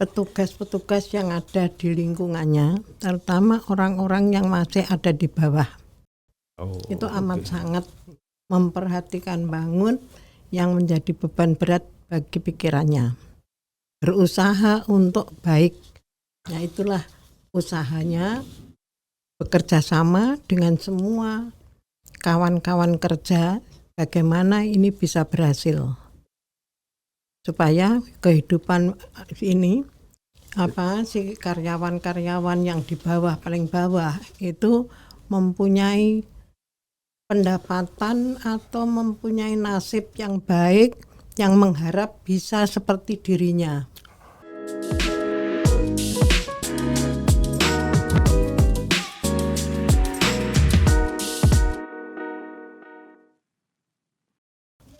petugas-petugas yang ada di lingkungannya, terutama orang-orang yang masih ada di bawah. Itu amat sangat memperhatikan bangun yang menjadi beban berat bagi pikirannya. Berusaha untuk baik. Nah, itulah usahanya, bekerja sama dengan semua kawan-kawan kerja, bagaimana ini bisa berhasil. Supaya kehidupan ini si karyawan-karyawan yang di bawah, paling bawah itu mempunyai pendapatan atau mempunyai nasib yang baik, yang mengharap bisa seperti dirinya.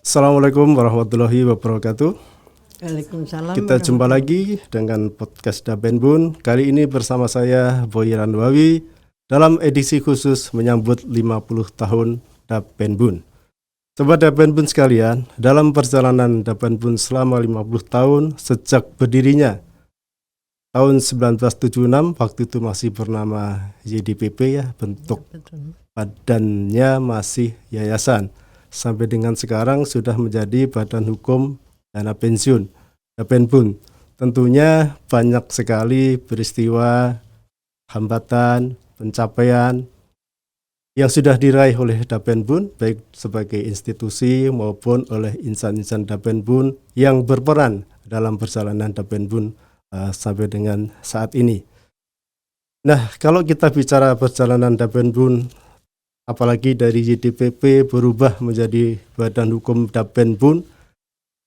Assalamualaikum warahmatullahi wabarakatuh. Waalaikumsalam. Kita jumpa lagi dengan podcast Dapenbun. Kali ini bersama saya Boy Ranwawi dalam edisi khusus menyambut 50 tahun Dapenbun. Sobat Dapenbun sekalian, dalam perjalanan Dapenbun selama 50 tahun sejak berdirinya tahun 1976, waktu itu masih bernama YDPP ya, bentuk badannya masih yayasan. Sampai dengan sekarang sudah menjadi Badan Hukum Dana Pensiun Dapenbun. Tentunya banyak sekali peristiwa, hambatan, pencapaian yang sudah diraih oleh Dapenbun, baik sebagai institusi maupun oleh insan-insan Dapenbun yang berperan dalam perjalanan Dapenbun sampai dengan saat ini. Nah, kalau kita bicara perjalanan Dapenbun, apalagi dari YDPP berubah menjadi Badan Hukum Dapenbun,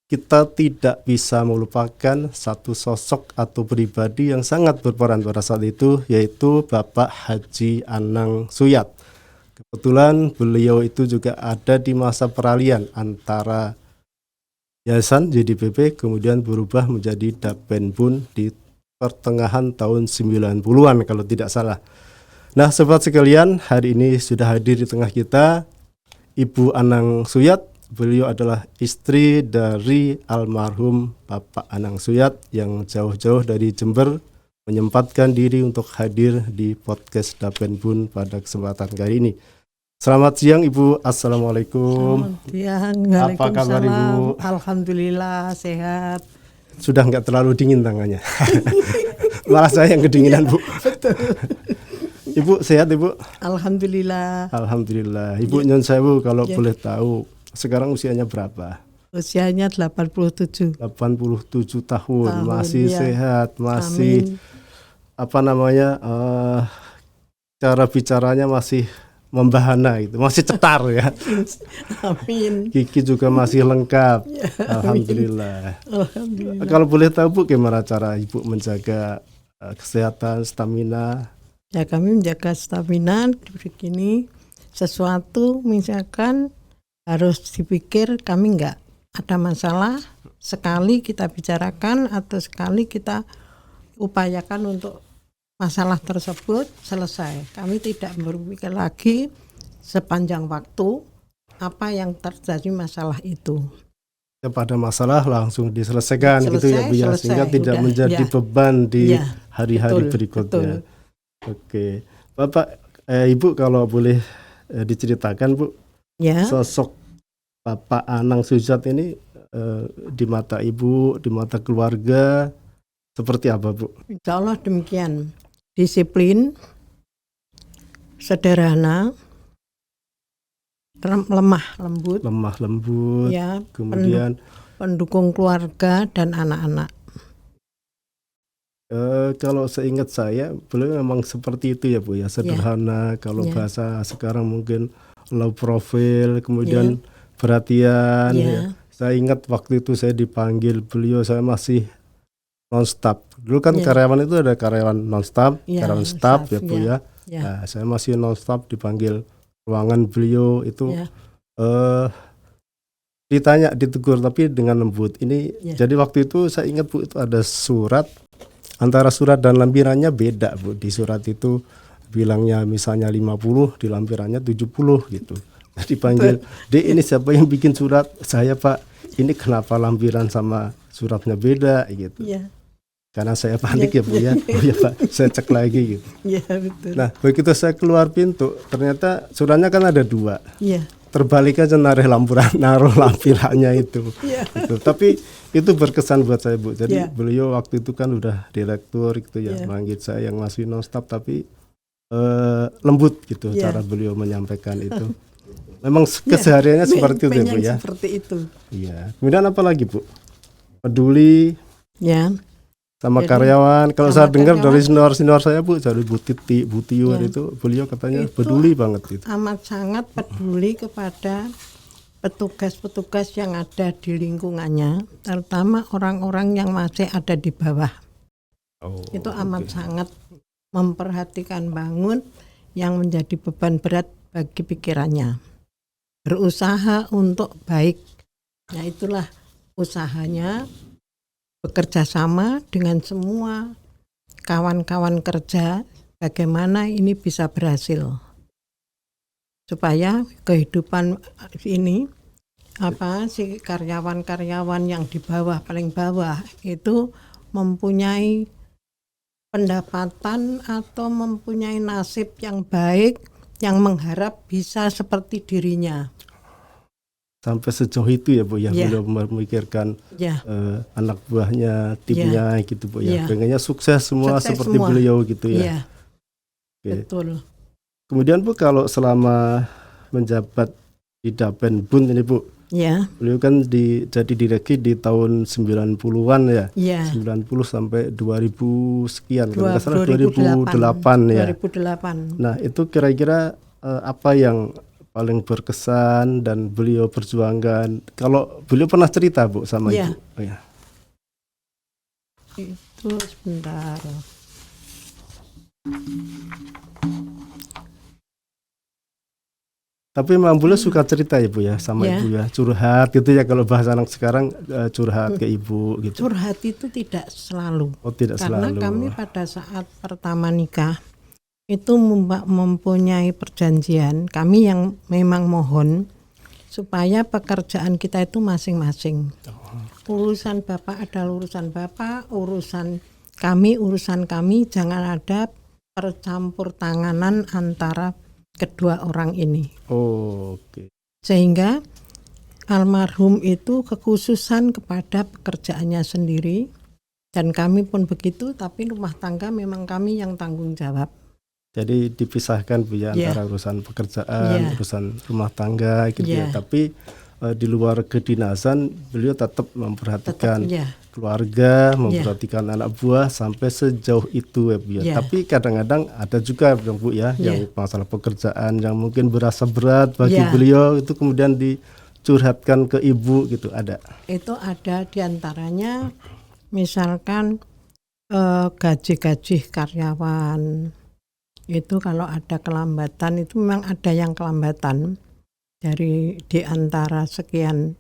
kita tidak bisa melupakan satu sosok atau pribadi yang sangat berperan pada saat itu, yaitu Bapak Haji Anang Suyat. Kebetulan beliau itu juga ada di masa peralihan antara Yayasan YDPP kemudian berubah menjadi Dapenbun di pertengahan tahun 90-an kalau tidak salah. Nah, sobat sekalian, hari ini sudah hadir di tengah kita Ibu Anang Suyat. Beliau adalah istri dari almarhum Bapak Anang Suyat yang jauh-jauh dari Jember menyempatkan diri untuk hadir di podcast Dapenbun pada kesempatan kali ini. Selamat siang Ibu, Assalamualaikum. Selamat siang, apa kabar Ibu? Alhamdulillah sehat. Sudah nggak terlalu dingin tangannya. Malah saya yang kedinginan Bu. Betul. Ibu sehat Ibu? Alhamdulillah. Alhamdulillah. Ibu nyon sewu kalau boleh tahu sekarang usianya berapa? Usianya 87. 87 tahun, masih sehat, masih Amin. Cara bicaranya masih membahana gitu, masih cetar ya. Amin. Gigi juga masih lengkap. Alhamdulillah. Alhamdulillah. Kalau boleh tahu Bu, gimana cara Ibu menjaga kesehatan, stamina? Ya, kami menjaga stamina begini, sesuatu misalkan harus dipikir, kami enggak ada masalah, sekali kita bicarakan atau sekali kita upayakan untuk masalah tersebut selesai. Kami tidak berpikir lagi sepanjang waktu apa yang terjadi masalah itu. Pada masalah langsung diselesaikan gitu ya Bu, sehingga tidak menjadi beban di hari-hari berikutnya. Betul. Oke, Bapak, Ibu kalau boleh diceritakan Bu, sosok Bapak Anang Suyat ini di mata Ibu, di mata keluarga seperti apa Bu? Insya Allah demikian, disiplin, sederhana, lemah lembut, ya, kemudian pendukung keluarga dan anak-anak. Kalau seingat saya, beliau memang seperti itu ya Bu ya, sederhana. Kalau bahasa sekarang mungkin low profile, kemudian perhatian. Ya. Saya ingat waktu itu saya dipanggil beliau, saya masih non-stop. Dulu kan karyawan itu ada karyawan non-stop, karyawan staff ya Bu ya. Nah, saya masih non-stop dipanggil ruangan beliau itu. Ditanya, ditegur tapi dengan lembut. Jadi waktu itu saya ingat Bu, itu ada surat. Antara surat dan lampirannya beda Bu. Di surat itu bilangnya misalnya 50, di lampirannya 70 gitu. Jadi panggil, "Dek, ini siapa yang bikin surat?" "Saya Pak." "Ini kenapa lampiran sama suratnya beda?" gitu. karena saya panik ya Bu ya. Oh ya Pak, saya cek lagi gitu. Iya betul. Nah begitu saya keluar pintu, ternyata suratnya kan ada 2. Iya. Terbalik aja naruh lampirannya itu. Iya. Gitu. Tapi itu berkesan buat saya Bu. Jadi Iya. beliau waktu itu kan udah direktur gitu ya, Iya. manggil saya yang masih non-stop tapi lembut gitu Iya. cara beliau menyampaikan itu. Memang kesehariannya seperti itu ya Bu ya. Seperti itu. Iya. Kemudian apa lagi Bu? Peduli Ya. sama Jadi, karyawan. Kalau sama saya dengar dari karyawan. senior saya Bu, dari Bu Titi, Bu Tiur Ya. itu beliau katanya Itu peduli banget gitu. amat sangat peduli kepada petugas-petugas yang ada di lingkungannya, terutama orang-orang yang masih ada di bawah. Itu amat sangat memperhatikan bangun yang menjadi beban berat bagi pikirannya. Berusaha untuk baik. Nah itulah usahanya, bekerja sama dengan semua kawan-kawan kerja, bagaimana ini bisa berhasil. Supaya kehidupan ini si karyawan-karyawan yang di bawah, paling bawah itu mempunyai pendapatan atau mempunyai nasib yang baik, yang mengharap bisa seperti dirinya. Sampai sejauh itu ya Bu ya, Ya. beliau memikirkan Ya. anak buahnya, timnya gitu Bu ya. Ya. Pengennya sukses semua Sukses seperti semua. beliau gitu ya. Iya, Oke. betul. Kemudian Bu, kalau selama menjabat di Dapenbun ini Bu, Ya, beliau kan jadi direksi di tahun 90-an ya. ya. 90 sampai 2000 sekian, kalau nggak salah 2008 2008 ya. 2008. Nah itu kira-kira apa yang paling berkesan dan beliau perjuangkan? Kalau beliau pernah cerita Bu sama Ya. Ibu? Oh, ya. Itu sebentar. Tapi memang beliau suka cerita ya Bu ya sama Ya. Ibu ya, curhat gitu ya, kalau bahasa anak sekarang curhat ke Ibu gitu. Curhat itu tidak selalu. Oh tidak Karena selalu. kami pada saat pertama nikah itu mempunyai perjanjian, kami yang memang mohon supaya pekerjaan kita itu masing-masing. Urusan Bapak adalah urusan Bapak, urusan kami, jangan ada percampur tanganan antara kedua orang ini. Oh, oke. Sehingga almarhum itu kekhususan kepada pekerjaannya sendiri, dan kami pun begitu, tapi rumah tangga memang kami yang tanggung jawab. Jadi dipisahkan Bu ya, Ya. antara urusan pekerjaan, Ya. urusan rumah tangga gitu ya. Ya. Tapi di luar kedinasan beliau tetap memperhatikan ya. keluarga, memperhatikan anak buah sampai sejauh itu ya Bu ya. Ya. Tapi kadang-kadang ada juga Bu ya, yang masalah pekerjaan yang mungkin berasa berat bagi Ya. beliau, itu kemudian dicurhatkan ke Ibu gitu, ada. Itu ada diantaranya misalkan gaji-gaji karyawan. Itu kalau ada kelambatan, itu memang ada yang kelambatan dari di antara sekian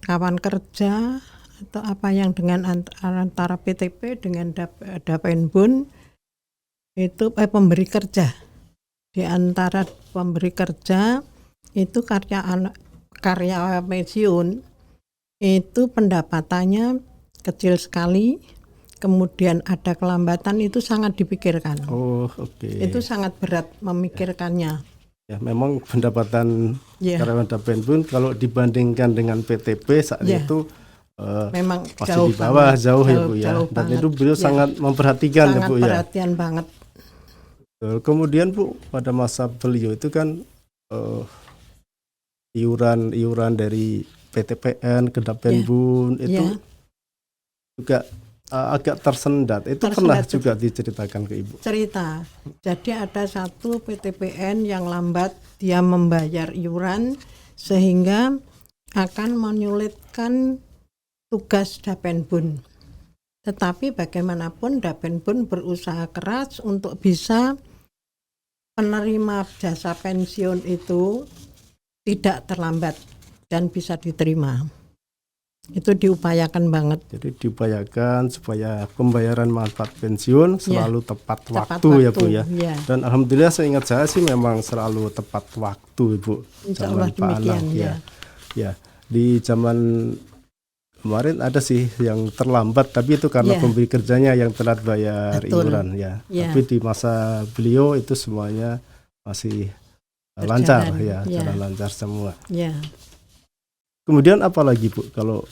kawan kerja atau apa yang dengan antara PTP dengan Dapenbun itu pemberi kerja. Di antara pemberi kerja itu karyawan pensiun itu pendapatannya kecil sekali. Kemudian ada kelambatan, itu sangat dipikirkan. Oh, oke. Itu sangat berat memikirkannya. Ya, memang pendapatan karyawan Dapenbun kalau dibandingkan dengan PTP saat itu memang masih jauh di bawah, banget, jauh ya Bu ya. Dan banget. itu beliau sangat memperhatikan ya sangat Bu ya. perhatian banget. Kemudian Bu, pada masa beliau itu kan iuran dari PTPN ke Dapenbun itu juga agak tersendat. Itu pernah juga diceritakan ke Ibu? Cerita. Jadi ada satu PTPN yang lambat dia membayar iuran sehingga akan menyulitkan tugas Dapenbun. Tetapi bagaimanapun Dapenbun berusaha keras untuk bisa penerima jasa pensiun itu tidak terlambat dan bisa diterima. Itu diupayakan banget. Jadi diupayakan supaya pembayaran manfaat pensiun selalu tepat waktu ya Bu ya. Dan alhamdulillah seingat saya sih memang selalu tepat waktu Ibu. Insya Allah demikian ya. Ya. Di zaman kemarin ada sih yang terlambat, tapi itu karena Ya. pemberi kerjanya yang telat bayar Betul. iuran ya. Ya. Tapi di masa beliau itu semuanya masih lancar Berjalan. ya, Ya. jalan lancar semua. Ya. Kemudian apa lagi Bu kalau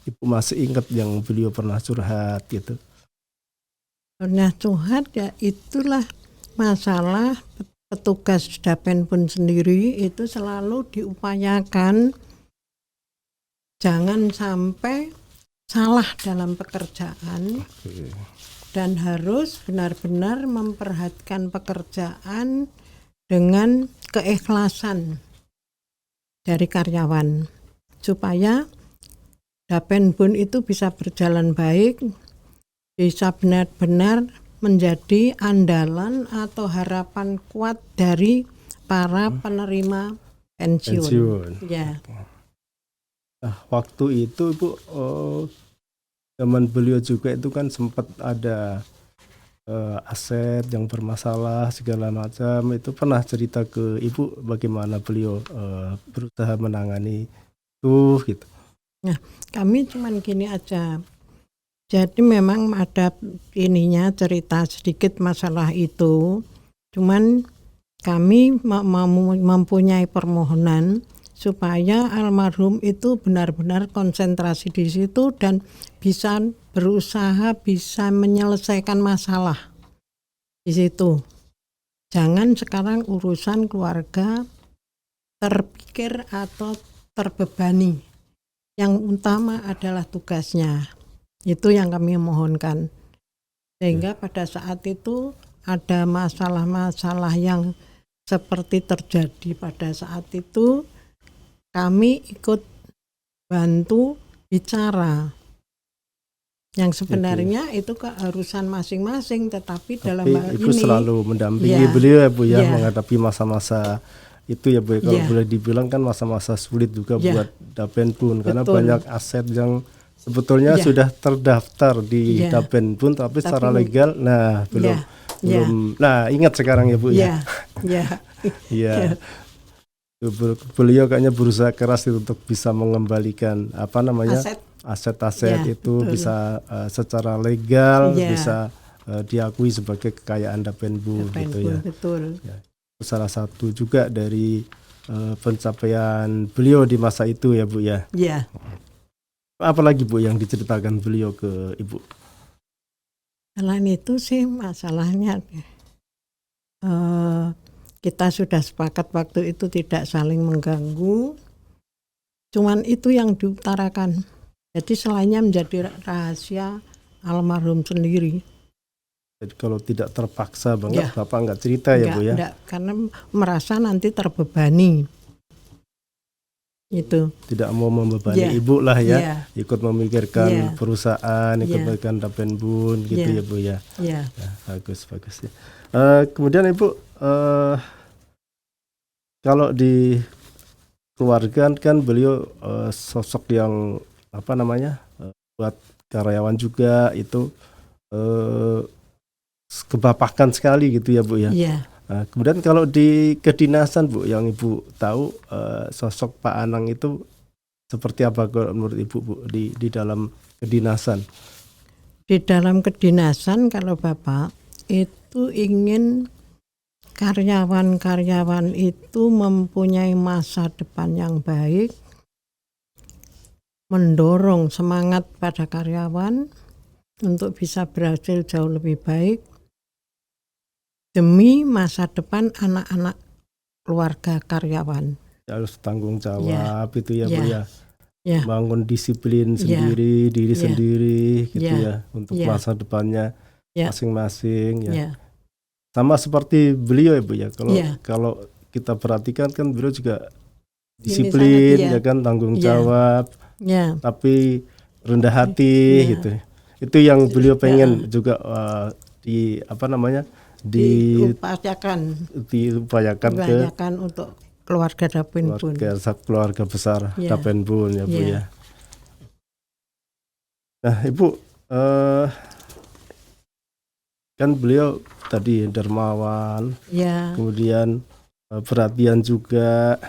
Ibu masih ingat yang beliau pernah curhat gitu? Pernah curhat ya, itulah masalah petugas Dapenbun sendiri itu selalu diupayakan jangan sampai salah dalam pekerjaan dan harus benar-benar memperhatikan pekerjaan dengan keikhlasan dari karyawan supaya Dapenbun itu bisa berjalan baik, bisa benar-benar menjadi andalan atau harapan kuat dari para penerima pensiun. Ya. Nah, waktu itu Ibu zaman beliau juga itu kan sempat ada aset yang bermasalah segala macam, itu pernah cerita ke Ibu bagaimana beliau berusaha menangani itu gitu. Nah, kami cuman gini aja. Jadi memang ada ininya cerita sedikit masalah itu. Cuman kami mempunyai permohonan supaya almarhum itu benar-benar konsentrasi di situ dan bisa berusaha bisa menyelesaikan masalah di situ. Jangan sekarang urusan keluarga terpikir atau terbebani. Yang utama adalah tugasnya. Itu yang kami mohonkan. Sehingga pada saat itu ada masalah-masalah yang seperti terjadi pada saat itu, kami ikut bantu bicara. Yang sebenarnya itu keharusan masing-masing, tetapi dalam hal Ibu ini selalu mendampingi beliau ya Bu ya, menghadapi masa-masa itu ya Bu. Kalau boleh dibilang kan masa-masa sulit juga buat Dapenbun karena banyak aset yang sebetulnya sudah terdaftar di Dapenbun tapi secara legal belum. Nah, ingat sekarang ya Bu ya. Iya. Beliau kayaknya berusaha keras untuk bisa mengembalikan aset-aset itu betul. Bisa secara legal bisa diakui sebagai kekayaan Dapenbun gitu ya. Betul. Ya. Salah satu juga dari pencapaian beliau di masa itu ya Bu ya. Iya. Apalagi Bu yang diceritakan beliau ke Ibu? Selain itu sih masalahnya kita sudah sepakat waktu itu tidak saling mengganggu. Cuman itu yang diutarakan. Jadi selainnya menjadi rahasia almarhum sendiri. Jadi kalau tidak terpaksa banget Bapak nggak cerita ya Bu ya? Enggak, karena merasa nanti terbebani. Itu tidak mau membebani Ibu lah ya, ikut memikirkan perusahaan, ikut memikirkan Dapenbun gitu ya Bu ya. Ya, bagus ya. Kemudian Ibu kalau di keluarga kan beliau sosok yang buat karyawan juga itu kebapakan sekali gitu ya Bu ya. Nah, kemudian kalau di kedinasan Bu, yang Ibu tahu sosok Pak Anang itu seperti apa menurut Ibu Bu di dalam kedinasan? Di dalam kedinasan kalau Bapak itu ingin karyawan-karyawan itu mempunyai masa depan yang baik, mendorong semangat pada karyawan untuk bisa berhasil jauh lebih baik demi masa depan anak-anak keluarga karyawan. Harus tanggung jawab itu ya Bu ya. Bangun disiplin sendiri, diri sendiri gitu ya untuk masa depannya masing-masing ya. Sama seperti beliau ya Bu ya. Kalau kita perhatikan kan beliau juga disiplin ya kan, tanggung jawab. Tapi rendah Ya. hati gitu. Itu yang beliau pengen juga diupayakan untuk keluarga Dapenbun. Keluarga besar Dapenbun ya Bu ya. Nah Ibu kan beliau tadi dermawan, kemudian perhatian juga.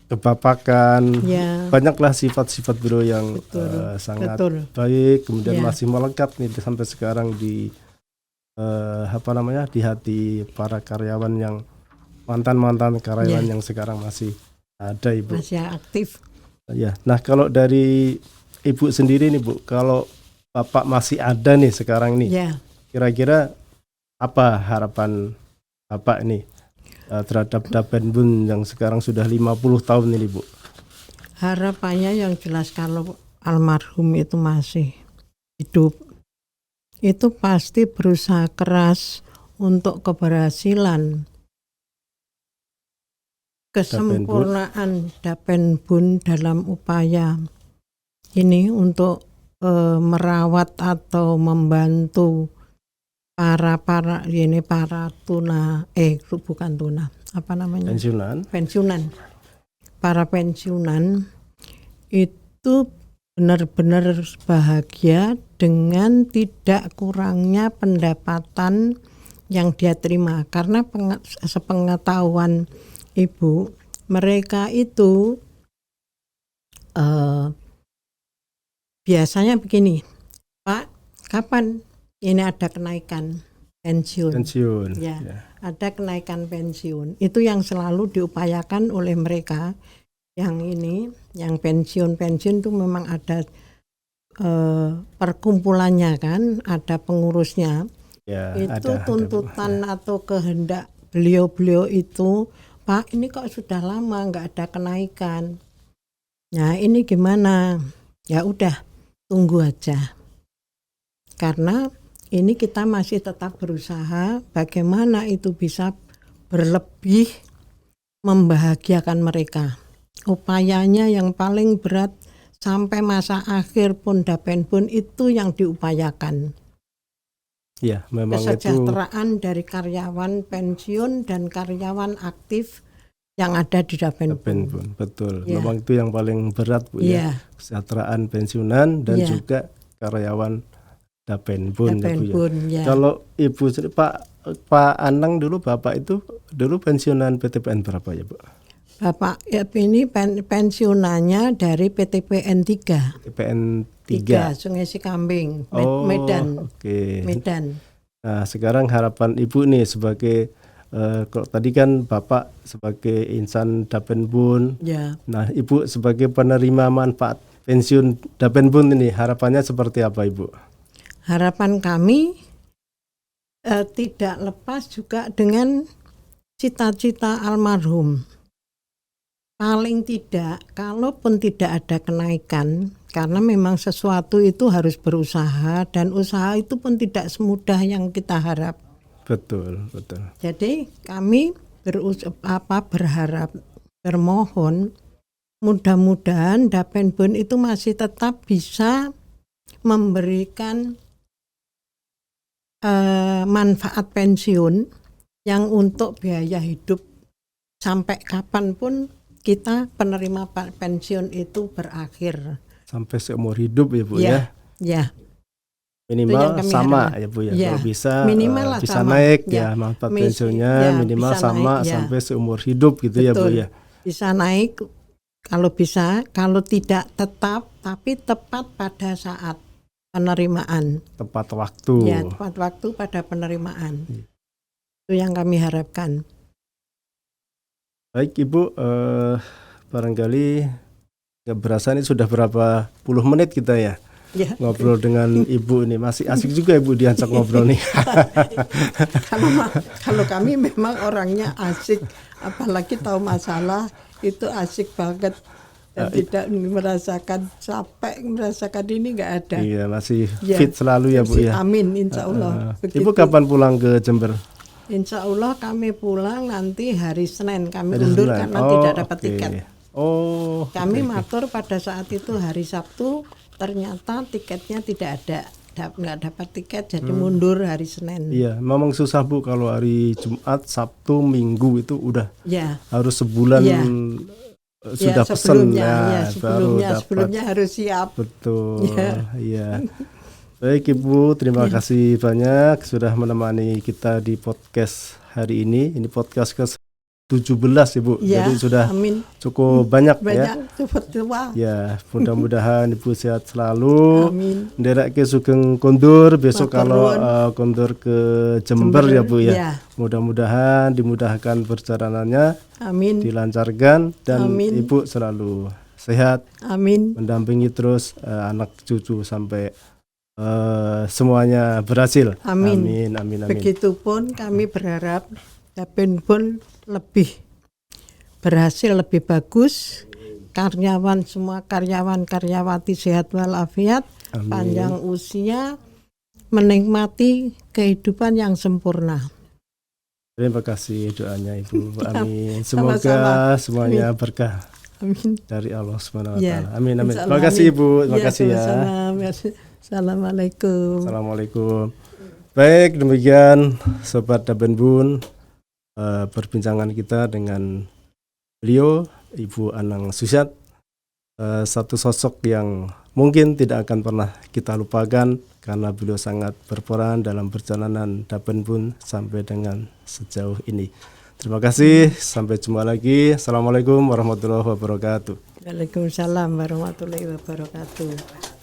kebapakan, Ya, banyaklah sifat-sifat beliau yang sangat betul. baik, kemudian Ya. masih melekat nih sampai sekarang di di hati para karyawan yang mantan karyawan yang sekarang masih ada, Ibu. Masih aktif. Ya, nah kalau dari Ibu sendiri nih, Bu, kalau Bapak masih ada nih sekarang nih, Ya, kira-kira apa harapan Bapak nih terhadap Dapenbun yang sekarang sudah 50 tahun ini, Bu? harapannya yang jelas kalau almarhum itu masih hidup, itu pasti berusaha keras untuk keberhasilan kesempurnaan Dapenbun dalam upaya ini untuk merawat atau membantu para pensiunan, para pensiunan itu benar-benar bahagia dengan tidak kurangnya pendapatan yang dia terima, karena sepengetahuan Ibu, mereka itu biasanya begini, Pak, kapan ini ada kenaikan pensiun? Ya, ada kenaikan pensiun. Itu yang selalu diupayakan oleh mereka. Yang ini, yang pensiun itu memang ada perkumpulannya kan, ada pengurusnya. Ya, itu ada, tuntutan atau kehendak beliau itu, Pak, ini kok sudah lama nggak ada kenaikan. Nah, ini gimana? Ya udah, tunggu aja. Karena ini kita masih tetap berusaha bagaimana itu bisa berlebih membahagiakan mereka. Upayanya yang paling berat sampai masa akhir pun Dapenbun itu yang diupayakan. Ya, memang kesejahteraan dari karyawan pensiun dan karyawan aktif yang ada di Dapenbun. Betul. Ya. Memang itu yang paling berat, Bu, ya. Kesejahteraan pensiunan dan juga karyawan Dapenbun, ya, Bu, ya. Kalau Ibu Pak Anang dulu, Bapak itu dulu pensiunan PTPN berapa ya, Bu? Bapak ini pensiunannya dari PTPN 3. PTPN 3 Sungai Sikambing, Medan. Okay. Medan. Nah, sekarang harapan Ibu nih sebagai kalau tadi kan Bapak sebagai insan Dapenbun. Ya. Nah, Ibu sebagai penerima manfaat pensiun Dapenbun ini harapannya seperti apa, Ibu? Harapan kami tidak lepas juga dengan cita-cita almarhum. Paling tidak, kalaupun tidak ada kenaikan, karena memang sesuatu itu harus berusaha, dan usaha itu pun tidak semudah yang kita harap. Betul. Jadi kami berharap, bermohon, mudah-mudahan Dapenbun itu masih tetap bisa memberikan manfaat pensiun yang untuk biaya hidup sampai kapanpun kita penerima pensiun itu berakhir. Sampai seumur hidup ya, Bu, ya? Ya. Minimal sama ya, Bu, ya? Kalau bisa minimal bisa sama. Naik ya manfaat pensiunnya minimal sama naik, sampai seumur hidup gitu. Betul. Ya, Bu, ya? Bisa naik kalau bisa, kalau tidak tetap, tapi tepat pada saat penerimaan. Tepat waktu. Ya, tepat waktu pada penerimaan. Itu yang kami harapkan. Baik, Ibu, barangkali nggak berasa ini sudah berapa puluh menit kita ya ngobrol dengan Ibu ini. Masih asik juga Ibu diajak ngobrol nih. Kalau kami memang orangnya asik, apalagi tahu masalah itu asik banget. Dan tidak merasakan capek, merasakan ini nggak ada. Iya, masih fit selalu ya, Bu, ya. Amin, insya Allah. Ibu kapan pulang ke Jember? Insya Allah kami pulang nanti hari Senin. Kami undur karena tidak dapat tiket. Kami matur pada saat itu hari Sabtu, ternyata tiketnya tidak ada, nggak dapat tiket, jadi mundur hari Senin. Iya, memang susah, Bu, kalau hari Jumat, Sabtu, Minggu itu udah harus sebulan sudah pesen sebelumnya harus siap. Betul. Iya. Baik, Ibu, terima kasih banyak sudah menemani kita di podcast hari ini. Ini podcast Ibu. Ya, Jadi sudah amin. cukup banyak ya. Banyak cepet tua. Ya, mudah-mudahan Ibu sehat selalu. Amin. Nderek ke Sugeng Kondur besok Matur kalau nuwun. kondur ke Jember ya Bu ya. Ya. Mudah-mudahan dimudahkan perjalanannya, Amin. dilancarkan dan Amin. Ibu selalu sehat, Amin. mendampingi terus anak cucu sampai semuanya berhasil. Amin. Amin, amin, amin. Begitupun kami berharap Dabenbun lebih berhasil, lebih bagus. Karyawan semua karyawan-karyawati sehat walafiat, Amin. panjang usia, menikmati kehidupan yang sempurna. Terima kasih doanya Ibu. Amin. Sama-sama. Semoga semuanya berkah Amin. dari Allah Subhanahu wa Ya, taala. Amin, amin. insya Terima Allah, kasih amin. Ibu. Terima kasih ya. Sama-sama. Assalamualaikum. Assalamualaikum. Baik, demikian Sobat Dabenbun perbincangan kita dengan beliau Ibu Anang Susiat, satu sosok yang mungkin tidak akan pernah kita lupakan karena beliau sangat berperan dalam perjalanan Dabenbun sampai dengan sejauh ini. Terima kasih, sampai jumpa lagi. Assalamualaikum warahmatullahi wabarakatuh. Waalaikumsalam warahmatullahi wabarakatuh.